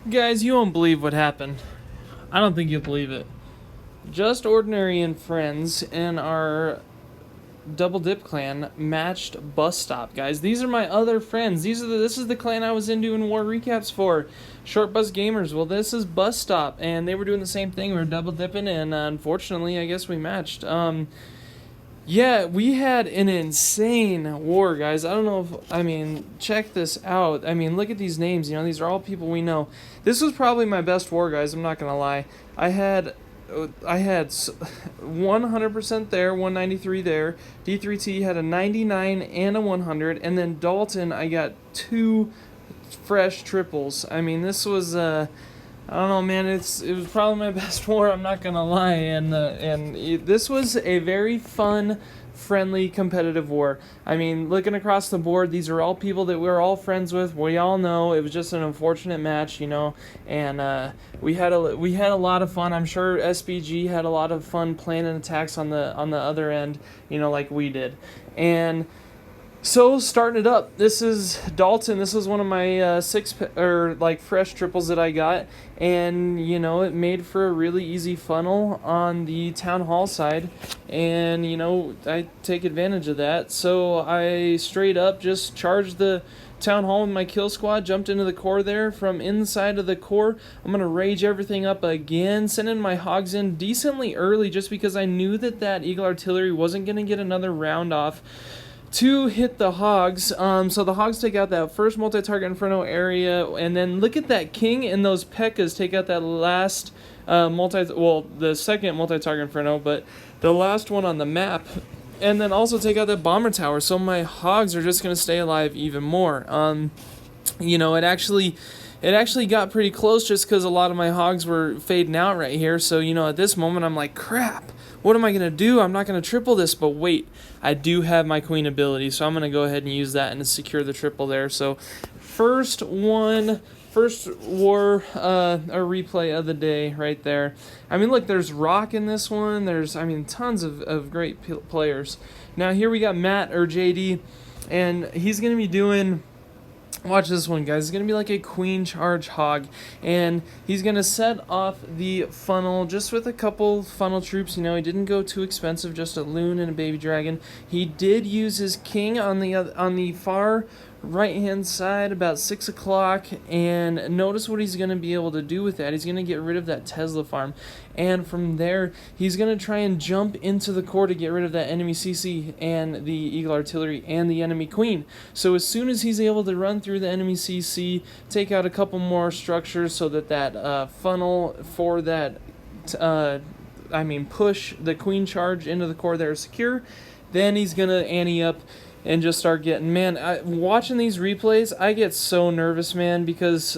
Guys, you won't believe what happened. I don't think you'll believe it. Just Ordinary and friends in our Double Dip clan matched Bus Stop, guys. These are my other friends. This is the clan I was in doing war recaps for. Short Bus Gamers. Well, this is Bus Stop, and they were doing the same thing. We were double dipping, and unfortunately, I guess we matched. Yeah, we had an insane war, guys. I don't know check this out. Look at these names. These are all people we know. This was probably my best war, guys. I'm not gonna lie. I had 100% there, 193 there. D3T had a 99 and a 100, and then Dalton, I got 2 fresh triples. This was I don't know, man. It was probably my best war. I'm not gonna lie, and this was a very fun, friendly, competitive war. Looking across the board, these are all people that we're all friends with. We all know it was just an unfortunate match, and we had a lot of fun. I'm sure SBG had a lot of fun planning attacks on the other end, like we did, and. So starting it up, this is Dalton. This was one of my fresh triples that I got, and it made for a really easy funnel on the town hall side, and I take advantage of that. So I straight up just charged the town hall with my kill squad, jumped into the core there. From inside of the core, I'm gonna rage everything up again, sending my hogs in decently early just because I knew that Eagle Artillery wasn't gonna get another round off to hit the hogs. So the hogs take out that first multi-target inferno area, and then look at that king and those P.E.K.K.A.s take out that last the second multi-target inferno, but the last one on the map, and then also take out that bomber tower. So my hogs are just gonna stay alive even more. It actually got pretty close just because a lot of my hogs were fading out right here. So, at this moment, I'm like, crap, what am I going to do? I'm not going to triple this. But wait, I do have my queen ability. So I'm going to go ahead and use that and secure the triple there. So first war, a replay of the day right there. Look, there's Rock in this one. There's, tons of great players. Now here we got Matt, or JD, and he's going to be doing... Watch this one, guys. It's going to be like a queen charge hog, and he's going to set off the funnel just with a couple funnel troops. He didn't go too expensive, just a loon and a baby dragon. He did use his king on the far right-hand side about 6 o'clock, and notice what he's going to be able to do with that. He's going to get rid of that Tesla farm, and from there, he's going to try and jump into the core to get rid of that enemy CC and the Eagle Artillery and the enemy queen. So as soon as he's able to run through the enemy CC, take out a couple more structures so that funnel for that push the queen charge into the core there is secure, then he's going to ante up and just start getting, watching these replays, I get so nervous, man, because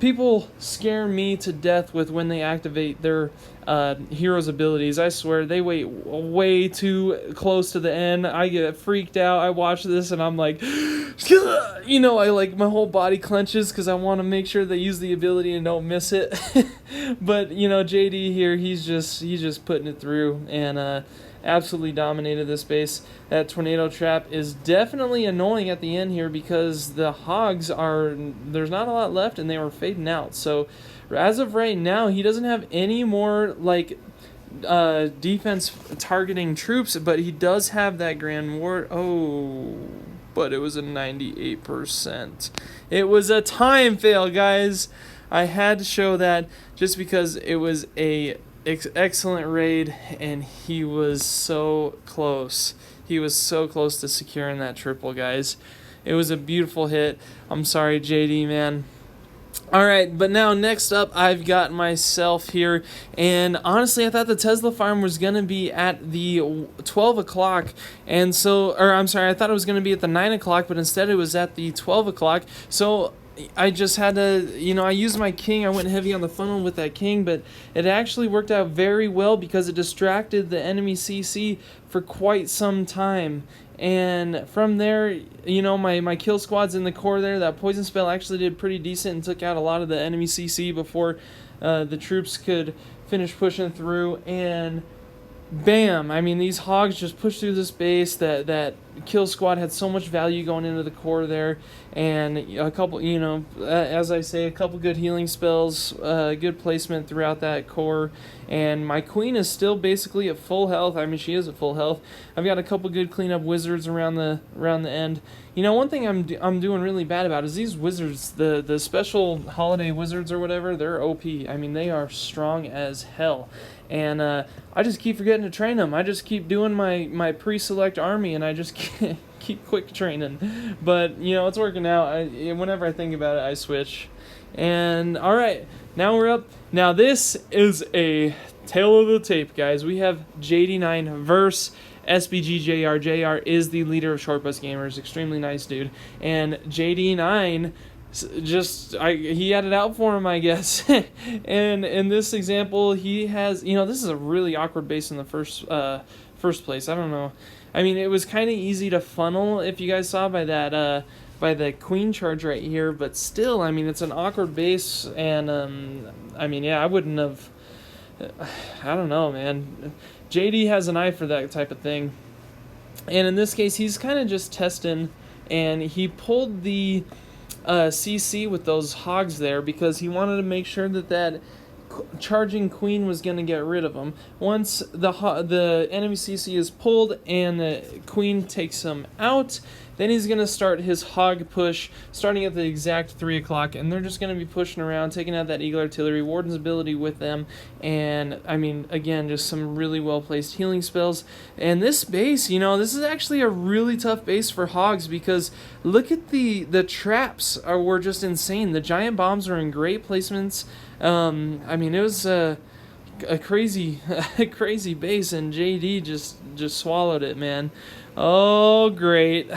people scare me to death with when they activate their hero's abilities. I swear, they wait way too close to the end. I get freaked out. I watch this and I'm like, my whole body clenches because I want to make sure they use the ability and don't miss it. But, JD here, he's just putting it through, and absolutely dominated this base. That tornado trap is definitely annoying at the end here because the hogs there's not a lot left and they were fading out. So as of right now, he doesn't have any more defense targeting troops, but he does have that Grand Ward. Oh, but it was a 98%. It was a time fail, guys. I had to show that just because it was a excellent raid, and he was so close. He was so close to securing that triple, guys. It was a beautiful hit. I'm sorry, JD, man. Alright, but now next up, I've got myself here, and honestly, I thought the Tesla farm was going to be at the 12 o'clock, I thought it was going to be at the 9 o'clock, but instead it was at the 12 o'clock, so I just had to, I used my king. I went heavy on the funnel with that king, but it actually worked out very well because it distracted the enemy CC for quite some time. And from there, my kill squad's in the core there. That poison spell actually did pretty decent and took out a lot of the enemy CC before the troops could finish pushing through. And bam! These hogs just pushed through this base. That kill squad had so much value going into the core there, and a couple, as I say, a couple good healing spells, good placement throughout that core, and my queen is still basically at full health. I mean, she is at full health. I've got a couple good cleanup wizards around the end. One thing I'm doing really bad about is these wizards, the special holiday wizards or whatever. They're OP. I mean, they are strong as hell. And I just keep forgetting to train them. I just keep doing my pre-select army, and I just keep quick training. But, it's working out. Whenever I think about it, I switch. And, all right, now we're up. Now, this is a tale of the tape, guys. We have JD9 versus SBG JR. JR is the leader of Short Bus Gamers. Extremely nice dude. And JD9... he had it out for him, I guess. And in this example, he has, this is a really awkward base in the first place. I don't know. I mean, it was kind of easy to funnel, if you guys saw by that, by the queen charge right here, but still, I mean, it's an awkward base, and, I mean, yeah, I wouldn't have, I don't know, man. JD has an eye for that type of thing. And in this case, he's kind of just testing, and he pulled the CC with those hogs there because he wanted to make sure that charging queen was going to get rid of him. Once the enemy CC is pulled and the queen takes him out, then he's going to start his hog push starting at the exact 3 o'clock, and they're just going to be pushing around, taking out that Eagle Artillery, Warden's ability with them, and I mean, again, just some really well-placed healing spells. And this base, this is actually a really tough base for hogs because look at the traps were just insane. The giant bombs are in great placements. I mean, it was a crazy base, and JD just swallowed it, man. Oh, great.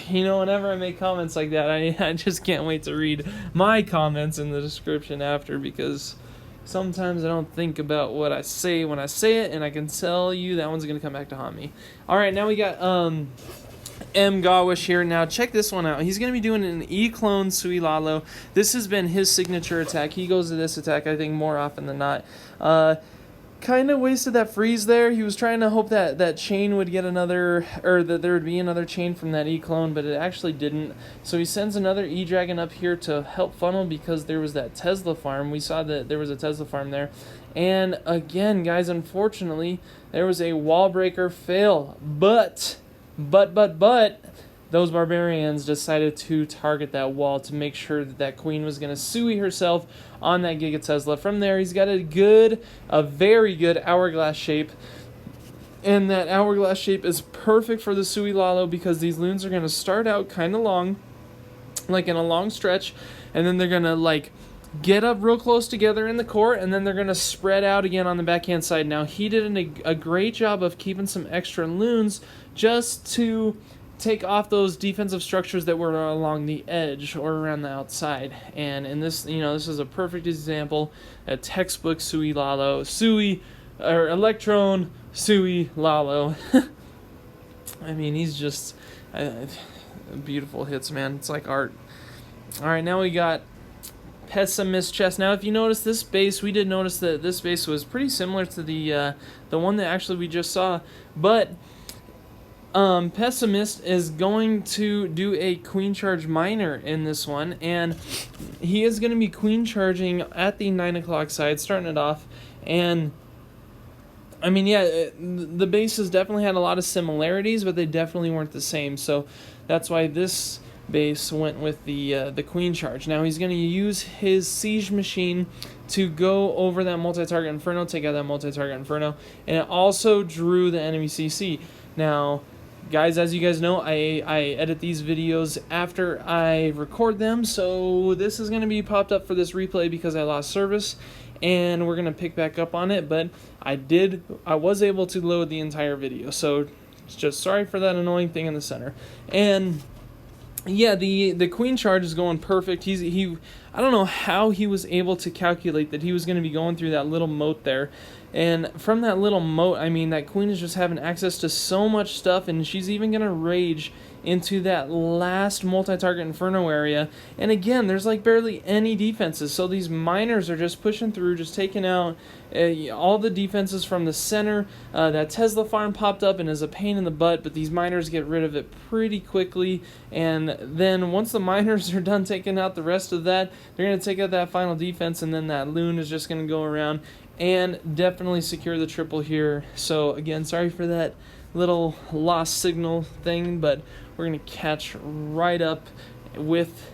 Whenever I make comments like that, I just can't wait to read my comments in the description after, because sometimes I don't think about what I say when I say it, and I can tell you that one's going to come back to haunt me. All right, now we got M. Gawish here. Now, check this one out. He's going to be doing an E-clone Sui Lalo. This has been his signature attack. He goes to this attack, I think, more often than not. Kind of wasted that freeze there. He was trying to hope that chain would get another, or that there would be another chain from that E-clone, but it actually didn't. So he sends another E-Dragon up here to help funnel because there was that Tesla farm. We saw that there was a Tesla farm there. And again, guys, unfortunately, there was a wall breaker fail. But those barbarians decided to target that wall to make sure that queen was going to Sui herself on that Giga Tesla. From there, he's got a very good hourglass shape. And that hourglass shape is perfect for the Sui Lalo because these loons are going to start out kind of long, like in a long stretch, and then they're going to get up real close together in the core, and then they're going to spread out again on the backhand side. Now, he did a great job of keeping some extra loons just to take off those defensive structures that were along the edge or around the outside. And in this, this is a perfect example, a textbook Sui Lalo, or Electron Sui Lalo. I mean, he's just beautiful hits, man. It's like art. All right, now we got Pessimist Chest. Now, if you notice this base, we did notice that this base was pretty similar to the one that actually we just saw, but Pessimist is going to do a queen charge miner in this one, and he is going to be queen charging at the 9 o'clock side, starting it off. And I mean, yeah, the bases definitely had a lot of similarities, but they definitely weren't the same. So that's why this base went with the queen charge. Now he's going to use his siege machine to go over that multi-target inferno, take out that multi-target inferno, and it also drew the enemy CC. Now, guys, as you guys know, I edit these videos after I record them, so this is going to be popped up for this replay because I lost service, and we're going to pick back up on it, but I was able to load the entire video, so just sorry for that annoying thing in the center. And yeah, the queen charge is going perfect. I don't know how he was able to calculate that he was going to be going through that little moat there. And from that little moat, I mean, that queen is just having access to so much stuff, and she's even going to rage into that last multi-target Inferno area. And again, there's like barely any defenses, so these miners are just pushing through, just taking out all the defenses from the center. That Tesla farm popped up and is a pain in the butt, but these miners get rid of it pretty quickly. And then once the miners are done taking out the rest of that, they're going to take out that final defense, and then that loon is just going to go around and definitely secure the triple here. So again, sorry for that little lost signal thing, but we're going to catch right up with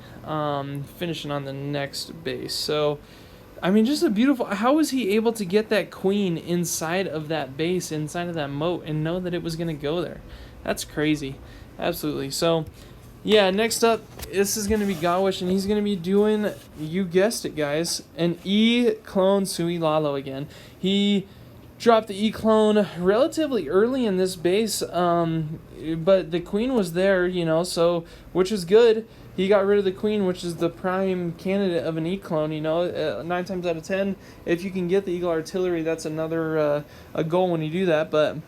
finishing on the next base. So, I mean, just a beautiful... How was he able to get that queen inside of that base, inside of that moat, and know that it was going to go there? That's crazy. Absolutely. So, yeah, next up, this is going to be Gawish, and he's going to be doing, you guessed it, guys, an E-clone Sui Lalo again. He dropped the E-clone relatively early in this base, but the queen was there, you know, so, which is good. He got rid of the queen, which is the prime candidate of an E-clone, you know, 9 times out of 10. If you can get the Eagle Artillery, that's another a goal when you do that. But,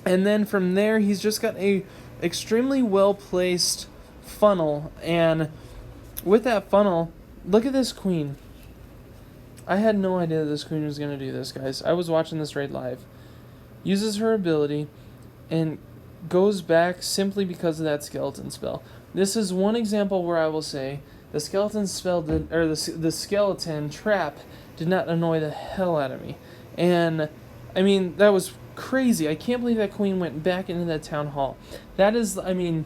and then from there, he's just got a extremely well-placed funnel, and with that funnel, look at this queen. I had no idea that this queen was going to do this, guys. I was watching this raid live. Uses her ability and goes back simply because of that skeleton spell. This is one example where I will say the skeleton spell did, or the skeleton trap did not annoy the hell out of me. And I mean, that was crazy. I can't believe that queen went back into that town hall. That is, I mean,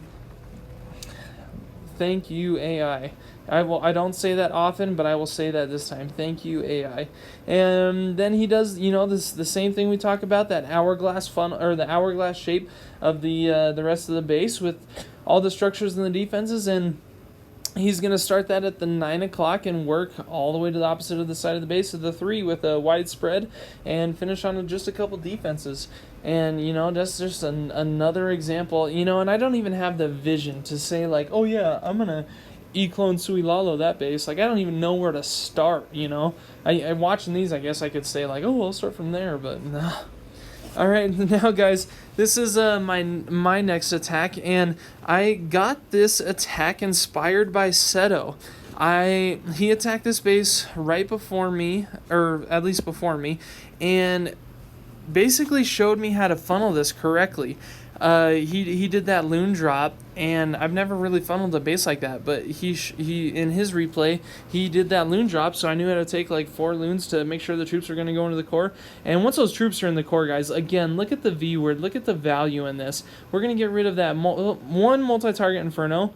thank you, AI. I don't say that often, but I will say that this time. Thank you, AI. And then he does, you know, the same thing we talk about, that hourglass funnel, or the hourglass shape of the rest of the base with all the structures and the defenses, and he's going to start that at the 9 o'clock and work all the way to the opposite of the side of the base of the 3 with a wide spread and finish on just a couple defenses. And, you know, that's just another example, you know, and I don't even have the vision to say, like, oh yeah, I'm going to E-clone Sui Lalo that base. Like, I don't even know where to start, you know. I watching these, I guess I could say, like, oh, I'll start from there, but no. Alright, now guys, this is my next attack, and I got this attack inspired by Seto. He attacked this base right before me, or at least before me, and basically showed me how to funnel this correctly. He did that loon drop, and I've never really funneled a base like that, but he in his replay, he did that loon drop, so I knew how to take like 4 loons to make sure the troops are going to go into the core. And once those troops are in the core, guys, again, look at the V word, look at the value in this. We're going to get rid of that one multi-target Inferno,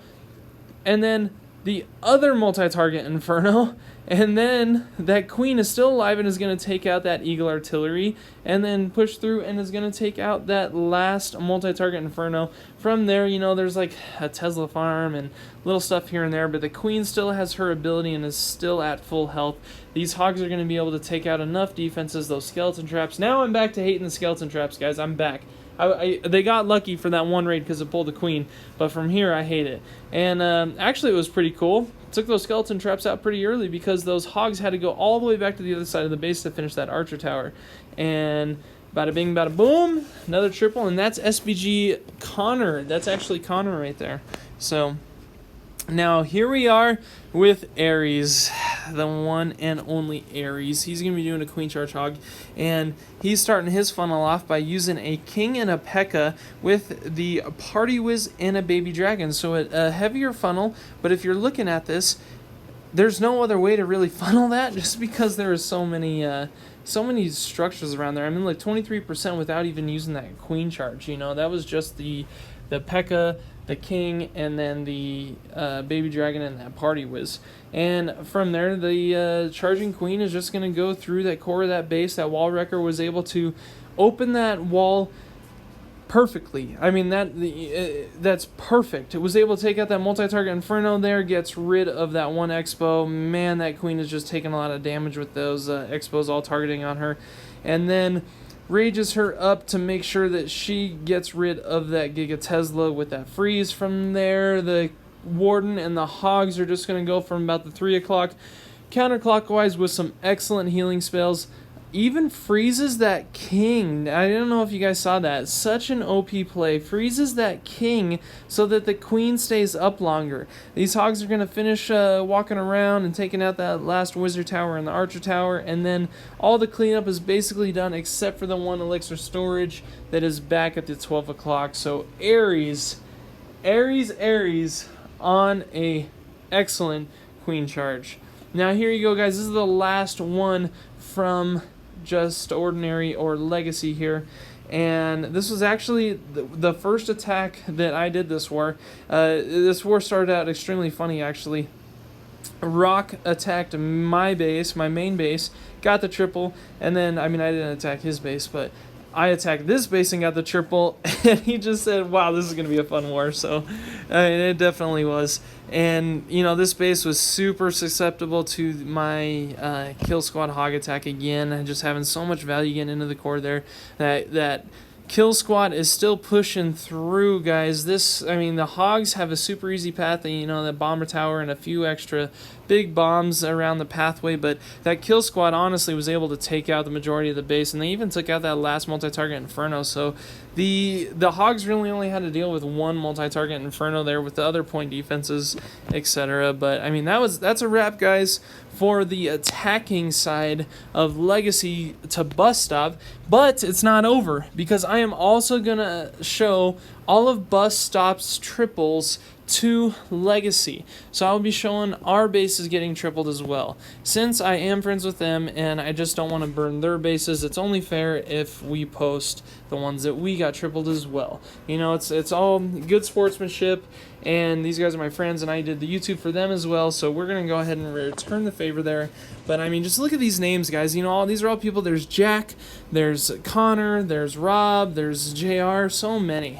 and then the other multi-target Inferno, and then that queen is still alive and is going to take out that Eagle Artillery, and then push through and is going to take out that last multi-target Inferno. From there, you know, there's like a Tesla farm and little stuff here and there, but the queen still has her ability and is still at full health. These hogs are going to be able to take out enough defenses, those skeleton traps. Now I'm back to hating the skeleton traps, guys. I'm back. They got lucky for that one raid because it pulled the queen, but from here I hate it. And actually it was pretty cool. Took those skeleton traps out pretty early because those hogs had to go all the way back to the other side of the base to finish that archer tower. And bada bing, bada boom, another triple, and that's SBG Connor. That's actually Connor right there. So now here we are with Ares, the one and only Ares. He's going to be doing a queen charge hog, and he's starting his funnel off by using a king and a P.E.K.K.A. with the party whiz and a baby dragon. So a heavier funnel, but if you're looking at this, there's no other way to really funnel that just because there are so many structures around there. I mean, like 23% without even using that queen charge, you know. That was just the P.E.K.K.A., the king, and then the baby dragon and that party whiz. And from there, the charging queen is just going to go through that core of that base. That wall wrecker was able to open that wall perfectly. I mean, that's perfect. It was able to take out that multi-target Inferno there, gets rid of that one Expo. Man, that queen is just taking a lot of damage with those Expos all targeting on her. And then rages her up to make sure that she gets rid of that Giga Tesla with that freeze. From there, the Warden and the Hogs are just going to go from about the 3 o'clock counterclockwise with some excellent healing spells. Even freezes that king. I don't know if you guys saw that. Such an OP play. Freezes that king so that the queen stays up longer. These Hogs are going to finish walking around and taking out that last wizard tower and the archer tower, and then all the cleanup is basically done except for the 1 elixir storage that is back at the 12 o'clock. So Ares on a excellent queen charge. Now here you go, guys. This is the last one from Just Ordinary or Legacy here, and this was actually the first attack that I did this war. This war started out extremely funny, actually. Rock attacked my base, my main base, got the triple, and then, I mean, I didn't attack his base, but I attacked this base and got the triple, and he just said, wow, this is going to be a fun war. So, I mean, it definitely was. And, you know, this base was super susceptible to my Kill Squad Hog attack again, and just having so much value getting into the core there that Kill Squad is still pushing through, guys. I mean, the Hogs have a super easy path, and, you know, that bomber tower and a few extra big bombs around the pathway, but that Kill Squad honestly was able to take out the majority of the base, and they even took out that last multi-target Inferno. So the Hogs really only had to deal with one multi-target Inferno there with the other point defenses, etc. But I mean, that's a wrap, guys, for the attacking side of Legacy to Bus Stop. But it's not over, because I am also gonna show all of Bus Stop's triples to Legacy. So I'll be showing our bases getting tripled as well. Since I am friends with them and I just don't want to burn their bases, it's only fair if we post the ones that we got tripled as well. You know, it's all good sportsmanship, and these guys are my friends, and I did the YouTube for them as well, so we're gonna go ahead and return the favor there. But I mean, just look at these names, guys. You know, these are all people. There's Jack, there's Connor, there's Rob, there's JR, so many.